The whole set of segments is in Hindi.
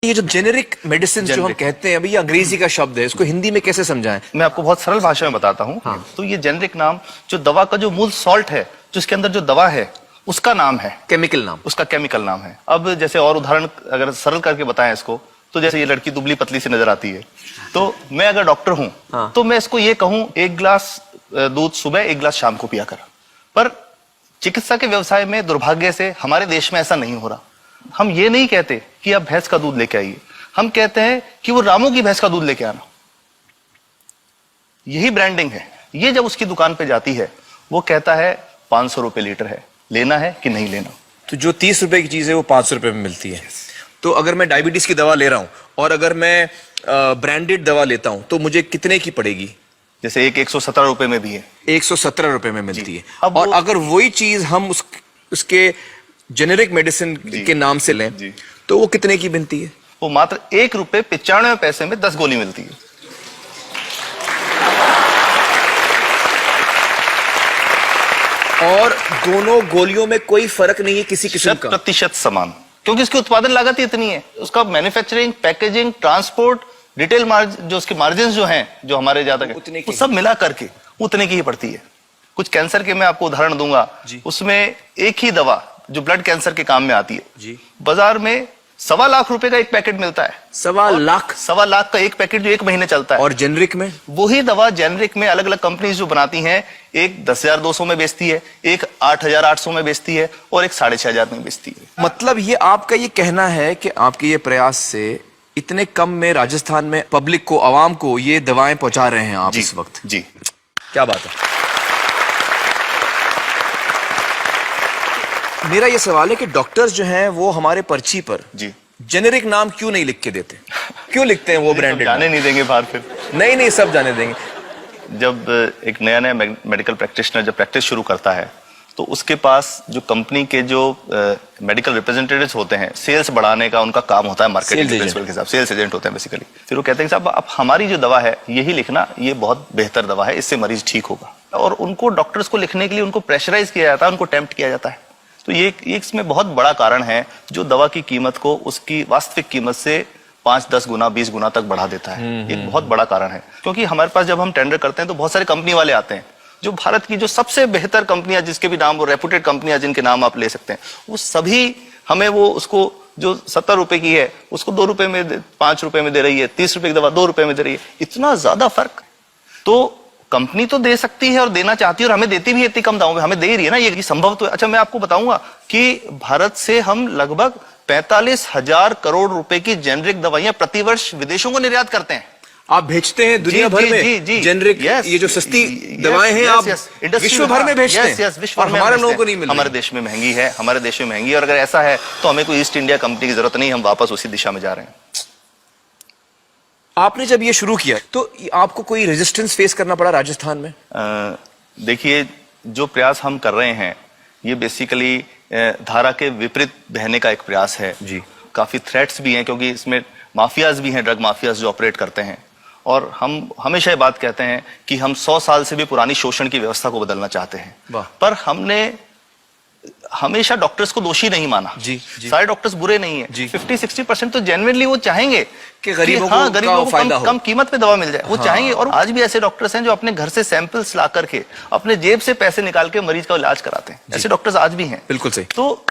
ये जो जेनेरिक मेडिसिन जो हम कहते हैं, अभी ये अंग्रेजी का शब्द है, इसको हिंदी में कैसे समझाएं? मैं आपको बहुत सरल भाषा में बताता हूँ। हाँ। तो ये जेनेरिक नाम जो दवा का जो मूल सॉल्ट है, जो इसके अंदर जो दवा है उसका नाम है, केमिकल नाम, उसका केमिकल नाम है। अब जैसे और उदाहरण अगर सरल करके बताएं इसको, तो जैसे ये लड़की दुबली पतली सी नजर आती है, तो मैं अगर डॉक्टर हूं हाँ। तो मैं इसको ये कहूं 1 गिलास दूध सुबह 1 गिलास शाम को पिया कर। पर चिकित्सा के व्यवसाय में दुर्भाग्य से हमारे देश में ऐसा नहीं हो रहा। हम ये नहीं कहते कि आप भैंस का दूध लेके आइए, हम कहते हैं कि वो रामू की भैंस का दूध लेके आना। यही ब्रांडिंग है। ये जब उसकी दुकान पे जाती है, वो कहता है 500 रुपए लीटर है, लेना है कि नहीं लेना। तो जो 30 रुपए की चीज है वो 500 रुपए में मिलती है। तो अगर मैं डायबिटीज की दवा ले रहा हूं और अगर मैं ब्रांडेड दवा लेता हूं तो मुझे कितने की पड़ेगी? जैसे एक 117 रुपए में भी है, 117 रुपए में मिलती है। अब और अगर वही चीज हम उसके जेनेरिक मेडिसिन के नाम से लें तो वो कितने की बनती है? वो मात्र 1 रुपए 95 पैसे में 10 गोली मिलती है। और दोनों गोलियों में कोई फर्क नहीं है किसी किस्म का? 100% समान, क्योंकि इसकी उत्पादन लागत ही इतनी है। उसका manufacturing, packaging, transport, retail margin, जो उसके मार्जिन जो हैं, जो हमारे ज्यादा वो सब मिला करके उतने की ही पड़ती है। कुछ कैंसर के मैं आपको उदाहरण दूंगा, उसमें एक ही दवा जो ब्लड कैंसर के काम में आती है, बाजार में 1.25 लाख रुपए का एक पैकेट मिलता है। 1.25 लाख का एक पैकेट जो 1 महीने चलता है। और जेनरिक में वही दवा जेनरिक में अलग अलग कंपनीज जो बनाती हैं, एक 10,200 में बेचती है, एक 8,800 में बेचती है और एक 6,500 में बेचती है। मतलब ये आपका ये कहना है कि आपके ये प्रयास से इतने कम में राजस्थान में पब्लिक को, आवाम को ये दवाएं पहुंचा रहे हैं आप इस वक्त? जी, क्या बात है। मेरा ये सवाल है कि डॉक्टर्स जो हैं वो हमारे पर्ची पर जेनेरिक नाम क्यों नहीं लिख के देते? क्यों लिखते हैं वो ब्रांडेड? जाने नहीं देंगे बाहर फिर? नहीं, सब जाने देंगे। जब एक नया मेडिकल प्रैक्टिशनर जब प्रैक्टिस शुरू करता है, तो उसके पास जो कंपनी के जो मेडिकल रिप्रेजेंटेटिव्स होते हैं, सेल्स बढ़ाने का उनका काम होता है, मार्केटिंग प्रिंसिपल के साथ सेल्स एजेंट होते हैं बेसिकली। फिर वो कहते हैं साहब आप हमारी जो दवा है यही लिखना, ये बहुत बेहतर दवा है, इससे मरीज ठीक होगा। और उनको डॉक्टर्स को लिखने के लिए उनको प्रेशराइज किया जाता है, उनको टेम्प्ट किया जाता है। तो ये इसमें बहुत बड़ा कारण है जो दवा की कीमत को उसकी वास्तविक कीमत से 5-10 गुना 20 गुना तक बढ़ा देता है। एक बहुत बड़ा कारण है, क्योंकि हमारे पास जब हम टेंडर करते हैं तो बहुत सारे कंपनी वाले आते हैं, जो भारत की जो सबसे बेहतर कंपनियां, जिसके भी नाम वो रेपुटेड कंपनियां जिनके नाम आप ले सकते हैं, वो सभी हमें वो उसको जो 70 रुपए की है उसको 2 रुपए में 5 रुपए में दे रही है, 30 रुपए की दवा 2 रुपए में दे रही है। इतना ज्यादा फर्क तो कंपनी तो दे सकती है और देना चाहती है, और हमें देती भी है इतनी कम दामों में, हमें दे रही है ना, ये संभव तो है। अच्छा, मैं आपको बताऊंगा कि भारत से हम लगभग 45,000 करोड़ रुपए की जेनरिक दवाइयां प्रतिवर्ष विदेशों को निर्यात करते हैं। आप भेजते हैं दुनिया भर में जेनरिक, ये जो सस्ती दवाएं हैं आप विश्व भर में भेजते हैं, और हमारे लोगों को नहीं मिल रही। हमारे देश में महंगी है, हमारे देश में महंगी है, और अगर ऐसा है तो हमें कोई ईस्ट इंडिया कंपनी की जरूरत नहीं, हम वापस उसी दिशा में जा रहे हैं। आपने जब ये शुरू किया तो आपको कोई रेजिस्टेंस फेस करना पड़ा राजस्थान में? देखिए, जो प्रयास हम कर रहे हैं ये बेसिकली धारा के विपरीत बहने का एक प्रयास है जी। काफी थ्रेट्स भी हैं, क्योंकि इसमें माफियाज भी हैं, ड्रग माफियाज जो ऑपरेट करते हैं। और हम हमेशा ये बात कहते हैं कि हम 100 साल से भी पुरानी शोषण की व्यवस्था को बदलना चाहते हैं, पर हमने हमेशा डॉक्टर्स को दोषी नहीं माना। सारे डॉक्टर्स बुरे नहीं है। 50-60% तो जेन्युइनली वो चाहेंगे कि गरीबों को कम कीमत पे दवा मिल जाए, वो चाहेंगे। और आज भी ऐसे डॉक्टर्स हैं जो अपने घर से सैंपल्स ला करके अपने जेब से पैसे निकाल के मरीज का इलाज कराते हैं। ऐसे डॉक्टर्स आज भी हैं। बिल्कुल सही। तो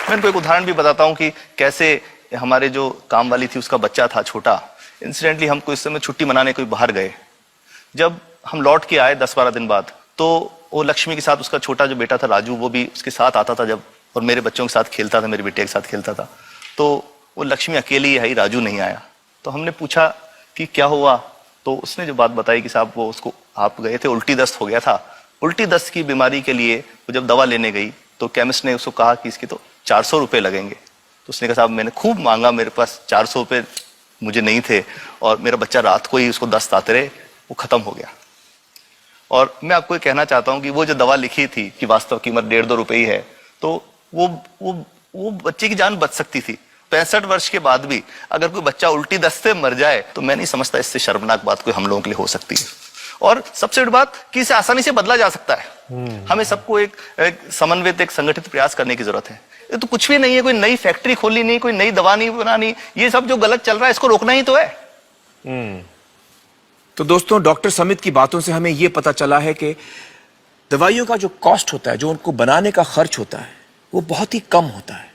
मैं इनको एक उदाहरण भी बताता हूँ कि कैसे हमारे जो काम वाली थी, उसका बच्चा था छोटा, इंसिडेंटली हम कोई समय छुट्टी मनाने कोई बाहर गए। जब हम लौट के आए 10-12 दिन बाद, तो वो लक्ष्मी के साथ उसका छोटा जो बेटा था राजू, वो भी उसके साथ आता था जब, और मेरे बच्चों के साथ खेलता था, मेरे बेटे के साथ खेलता था। तो वो लक्ष्मी अकेली आई, राजू नहीं आया। तो हमने पूछा कि क्या हुआ, तो उसने जो बात बताई कि साहब वो उसको, आप गए थे, उल्टी दस्त हो गया था। उल्टी दस्त की बीमारी के लिए वो जब दवा लेने गई तो केमिस्ट ने उसको कहा कि इसके तो 400 रुपए लगेंगे। तो उसने कहा साहब मैंने खूब मांगा, मेरे पास 400 रुपए मुझे नहीं थे, और मेरा बच्चा रात को ही उसको दस्त आते रहे, वो खत्म हो गया। और मैं आपको ये कहना चाहता हूं कि वो जो दवा लिखी थी कि वास्तव कीमत 1.5-2 रुपए ही है, तो वो बच्चे की जान बच सकती थी। 65 वर्ष के बाद भी अगर कोई बच्चा उल्टी दस्त से मर जाए तो मैं नहीं समझता इससे शर्मनाक बात कोई हम लोगों के लिए हो सकती है। और सबसे बड़ी बात कि इसे आसानी से बदला जा सकता है। हमें सबको एक समन्वित, एक संगठित प्रयास करने की जरूरत है। ये तो कुछ भी नहीं है, कोई नई फैक्ट्री खोलनी नहीं, कोई नई दवा नहीं बनानी, ये सब जो गलत चल रहा है इसको रोकना ही तो है। तो दोस्तों, डॉक्टर समित की बातों से हमें यह पता चला है कि दवाइयों का जो कॉस्ट होता है, जो उनको बनाने का खर्च होता है, वो बहुत ही कम होता है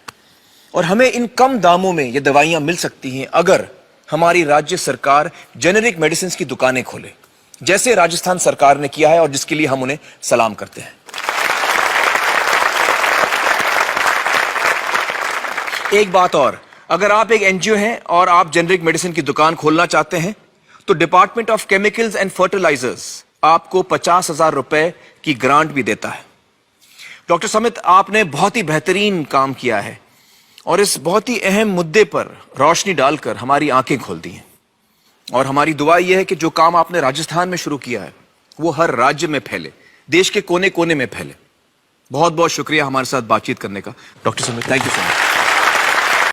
और हमें इन कम दामों में ये दवाइयां मिल सकती हैं अगर हमारी राज्य सरकार जेनेरिक मेडिसिन की दुकानें खोले, जैसे राजस्थान सरकार ने किया है और जिसके लिए हम उन्हें सलाम करते हैं। एक बात और, अगर आप एक एनजीओ हैं और आप जेनेरिक मेडिसिन की दुकान खोलना चाहते हैं तो department of chemicals and fertilisers आपको 50,000 रुपए की ग्रांट भी देता है। डॉक्टर समित, आपने बहुत ही बेहतरीन काम किया है और इस बहुत ही अहम मुद्दे पर रोशनी डालकर हमारी आंखें खोल दी हैं और हमारी दुआ यह है कि जो काम आपने राजस्थान में शुरू किया है वो हर राज्य में फैले, देश के कोने कोने में फैले। बहुत बहुत शुक्रिया हमारे साथ बातचीत करने का doctor Samit, thank you so much.